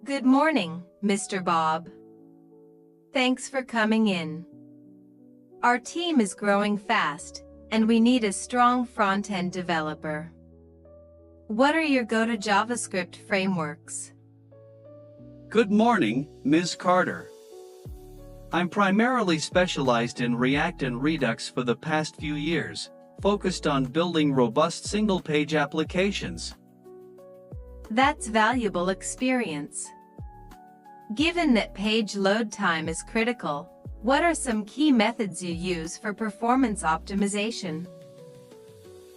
Good morning, Mr. Bob. Thanks for coming in. Our team is growing fast, and we need a strong front-end developer. What are your go-to JavaScript frameworks? Good morning, Ms. Carter. I'm primarily specialized in React and Redux for the past few years, focused on building robust single-page applications. That's valuable experience. Given that page load time is critical, what are some key methods you use for performance optimization?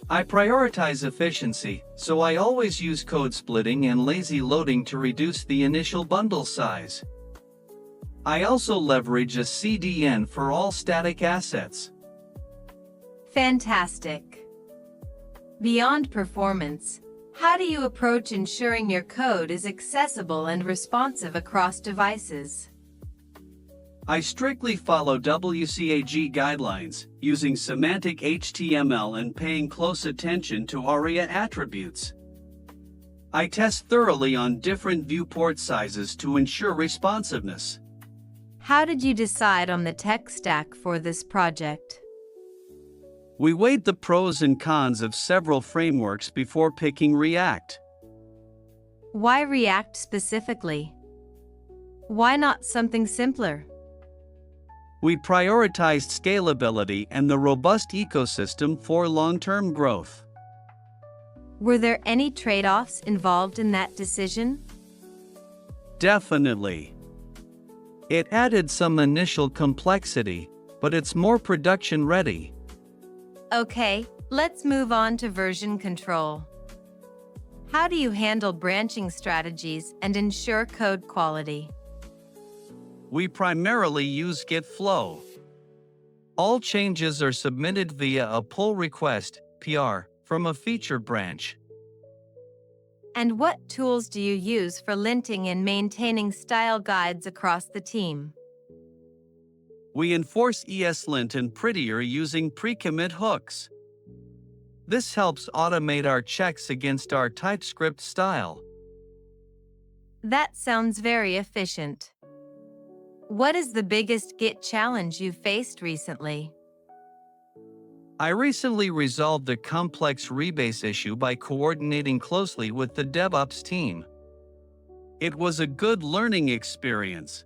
I prioritize efficiency, so I always use code splitting and lazy loading to reduce the initial bundle size. I also leverage a CDN for all static assets. Fantastic. Beyond performance, how do you approach ensuring your code is accessible and responsive across devices? I strictly follow WCAG guidelines, using semantic HTML and paying close attention to ARIA attributes. I test thoroughly on different viewport sizes to ensure responsiveness. How did you decide on the tech stack for this project? We weighed the pros and cons of several frameworks before picking React. Why React specifically? Why not something simpler? We prioritized scalability and the robust ecosystem for long-term growth. Were there any trade-offs involved in that decision? Definitely. It added some initial complexity, but it's more production-ready. Okay, let's move on to version control. How do you handle branching strategies and ensure code quality? We primarily use Git flow. All changes are submitted via a pull request, PR, from a feature branch. And what tools do you use for linting and maintaining style guides across the team? We enforce ESLint and Prettier using pre-commit hooks. This helps automate our checks against our TypeScript style. That sounds very efficient. What is the biggest Git challenge you've faced recently? I recently resolved a complex rebase issue by coordinating closely with the DevOps team. It was a good learning experience.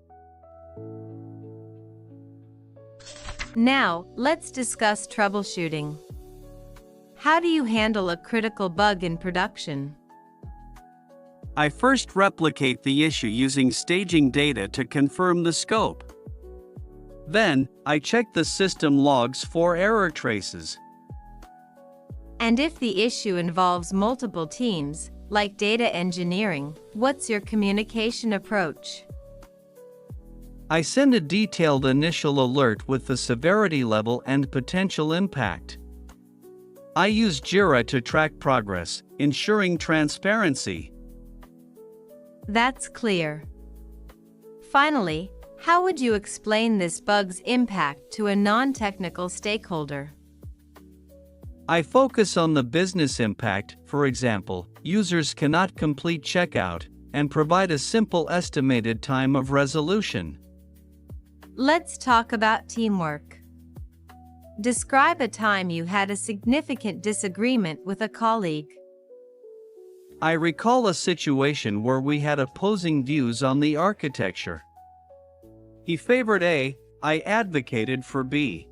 Now, let's discuss troubleshooting. How do you handle a critical bug in production? I first replicate the issue using staging data to confirm the scope. Then, I check the system logs for error traces. And if the issue involves multiple teams, like data engineering, what's your communication approach? I send a detailed initial alert with the severity level and potential impact. I use Jira to track progress, ensuring transparency. That's clear. Finally, how would you explain this bug's impact to a non-technical stakeholder? I focus on the business impact, for example, users cannot complete checkout, and provide a simple estimated time of resolution. Let's talk about teamwork. Describe a time you had a significant disagreement with a colleague. I recall a situation where we had opposing views on the architecture. He favored A, I advocated for B.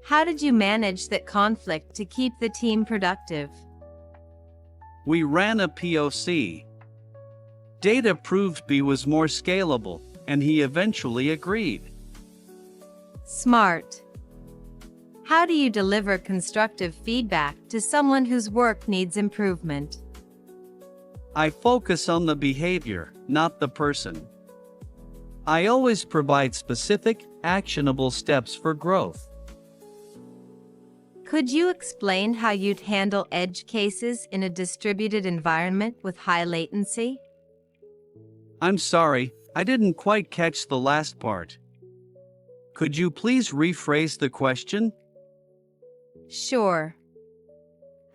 How did you manage that conflict to keep the team productive? We ran a POC. Data proved B was more scalable, and he eventually agreed. Smart. How do you deliver constructive feedback to someone whose work needs improvement? I focus on the behavior, not the person. I always provide specific, actionable steps for growth. Could you explain how you'd handle edge cases in a distributed environment with high latency? I'm sorry, I didn't quite catch the last part. Could you please rephrase the question? Sure.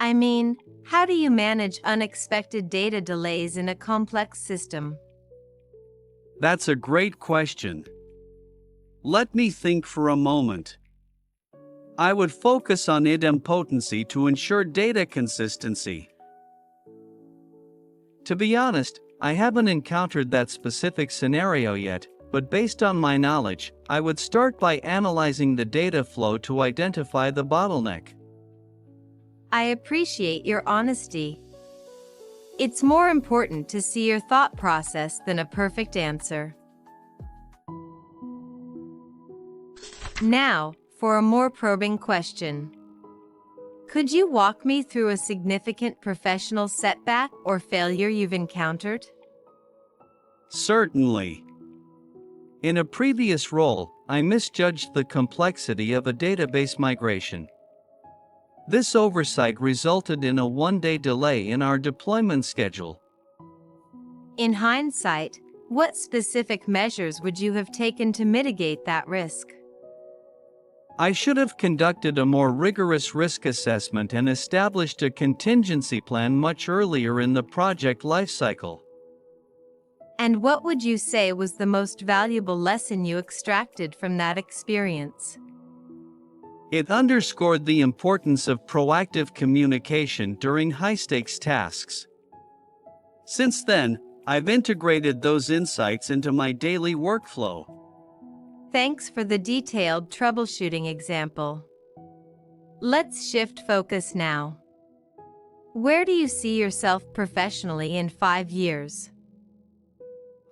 How do you manage unexpected data delays in a complex system? That's a great question. Let me think for a moment. I would focus on idempotency to ensure data consistency. To be honest, I haven't encountered that specific scenario yet, but based on my knowledge, I would start by analyzing the data flow to identify the bottleneck. I appreciate your honesty. It's more important to see your thought process than a perfect answer. Now, for a more probing question. Could you walk me through a significant professional setback or failure you've encountered? Certainly. In a previous role, I misjudged the complexity of a database migration. This oversight resulted in a one-day delay in our deployment schedule. In hindsight, what specific measures would you have taken to mitigate that risk? I should have conducted a more rigorous risk assessment and established a contingency plan much earlier in the project lifecycle. And what would you say was the most valuable lesson you extracted from that experience? It underscored the importance of proactive communication during high-stakes tasks. Since then, I've integrated those insights into my daily workflow. Thanks for the detailed troubleshooting example. Let's shift focus now. Where do you see yourself professionally in 5 years?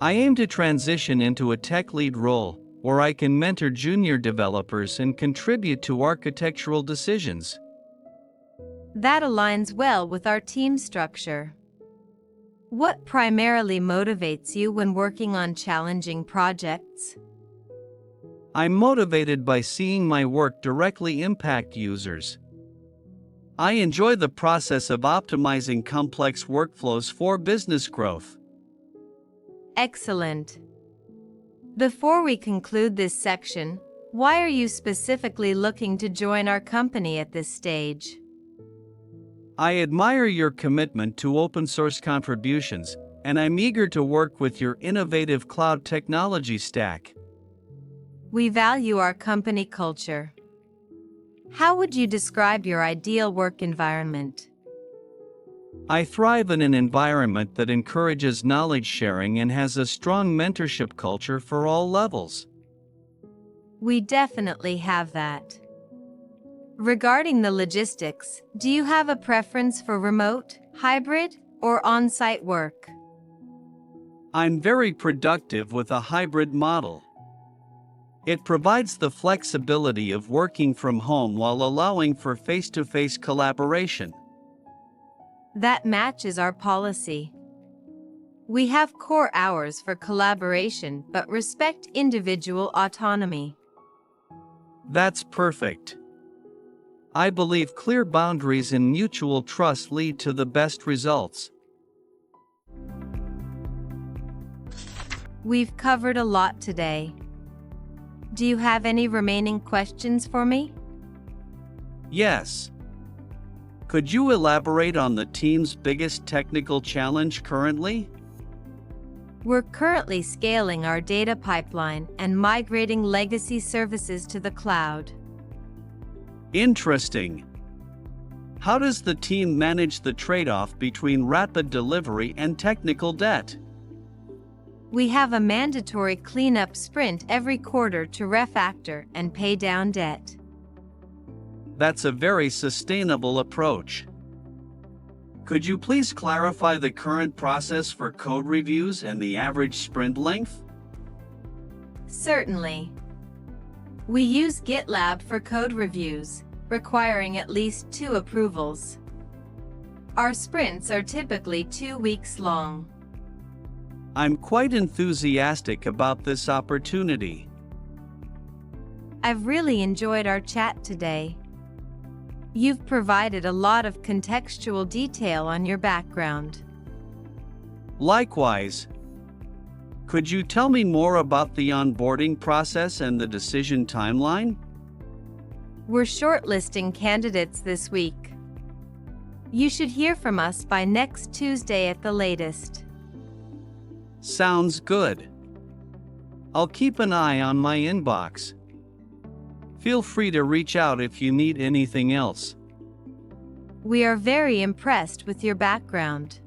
I aim to transition into a tech lead role, where I can mentor junior developers and contribute to architectural decisions. That aligns well with our team structure. What primarily motivates you when working on challenging projects? I'm motivated by seeing my work directly impact users. I enjoy the process of optimizing complex workflows for business growth. Excellent. Before we conclude this section, why are you specifically looking to join our company at this stage? I admire your commitment to open source contributions, and I'm eager to work with your innovative cloud technology stack. We value our company culture. How would you describe your ideal work environment? I thrive in an environment that encourages knowledge sharing and has a strong mentorship culture for all levels. We definitely have that. Regarding the logistics, do you have a preference for remote, hybrid, or on-site work? I'm very productive with a hybrid model. It provides the flexibility of working from home while allowing for face-to-face collaboration. That matches our policy. We have core hours for collaboration but respect individual autonomy. That's perfect. I believe clear boundaries and mutual trust lead to the best results. We've covered a lot today. Do you have any remaining questions for me? Yes. Could you elaborate on the team's biggest technical challenge currently? We're currently scaling our data pipeline and migrating legacy services to the cloud. Interesting. How does the team manage the trade-off between rapid delivery and technical debt? We have a mandatory cleanup sprint every quarter to refactor and pay down debt. That's a very sustainable approach. Could you please clarify the current process for code reviews and the average sprint length? Certainly. We use GitLab for code reviews, requiring at least 2 approvals. Our sprints are typically 2 weeks long. I'm quite enthusiastic about this opportunity. I've really enjoyed our chat today. You've provided a lot of contextual detail on your background. Likewise. Could you tell me more about the onboarding process and the decision timeline? We're shortlisting candidates this week. You should hear from us by next Tuesday at the latest. Sounds good. I'll keep an eye on my inbox. Feel free to reach out if you need anything else. We are very impressed with your background.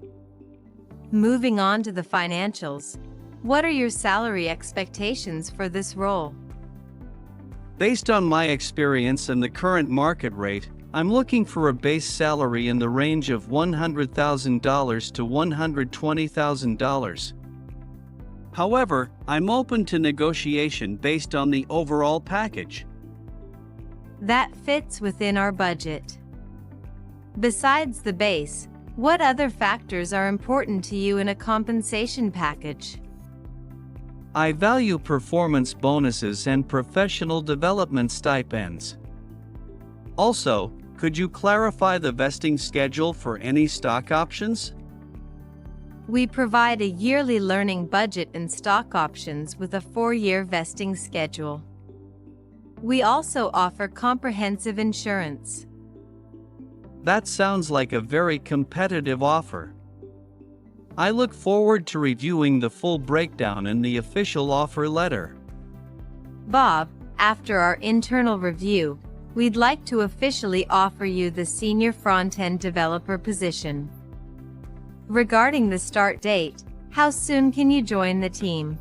Moving on to the financials, what are your salary expectations for this role? Based on my experience and the current market rate, I'm looking for a base salary in the range of $100,000 to $120,000. However, I'm open to negotiation based on the overall package. That fits within our budget. Besides the base, what other factors are important to you in a compensation package? I value performance bonuses and professional development stipends. Also, could you clarify the vesting schedule for any stock options? We provide a yearly learning budget and stock options with a 4-year vesting schedule. We also offer comprehensive insurance. That sounds like a very competitive offer. I look forward to reviewing the full breakdown in the official offer letter. Bob, after our internal review, we'd like to officially offer you the senior front-end developer position. Regarding the start date, how soon can you join the team?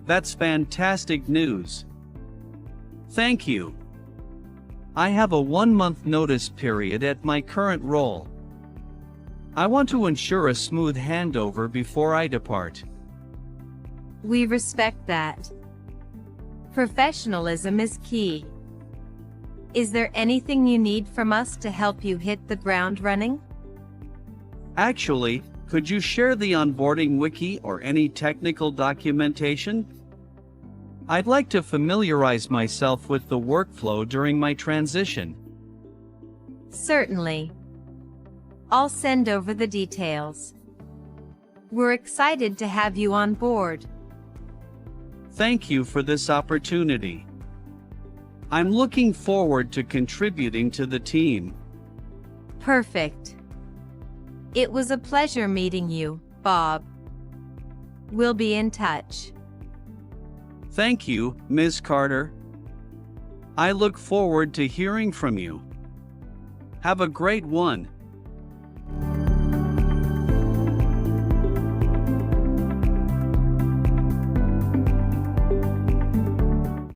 That's fantastic news. Thank you. I have a 1-month notice period at my current role. I want to ensure a smooth handover before I depart. We respect that. Professionalism is key. Is there anything you need from us to help you hit the ground running? Actually, could you share the onboarding wiki or any technical documentation? I'd like to familiarize myself with the workflow during my transition. Certainly. I'll send over the details. We're excited to have you on board. Thank you for this opportunity. I'm looking forward to contributing to the team. Perfect. It was a pleasure meeting you, Bob. We'll be in touch. Thank you, Ms. Carter. I look forward to hearing from you. Have a great one.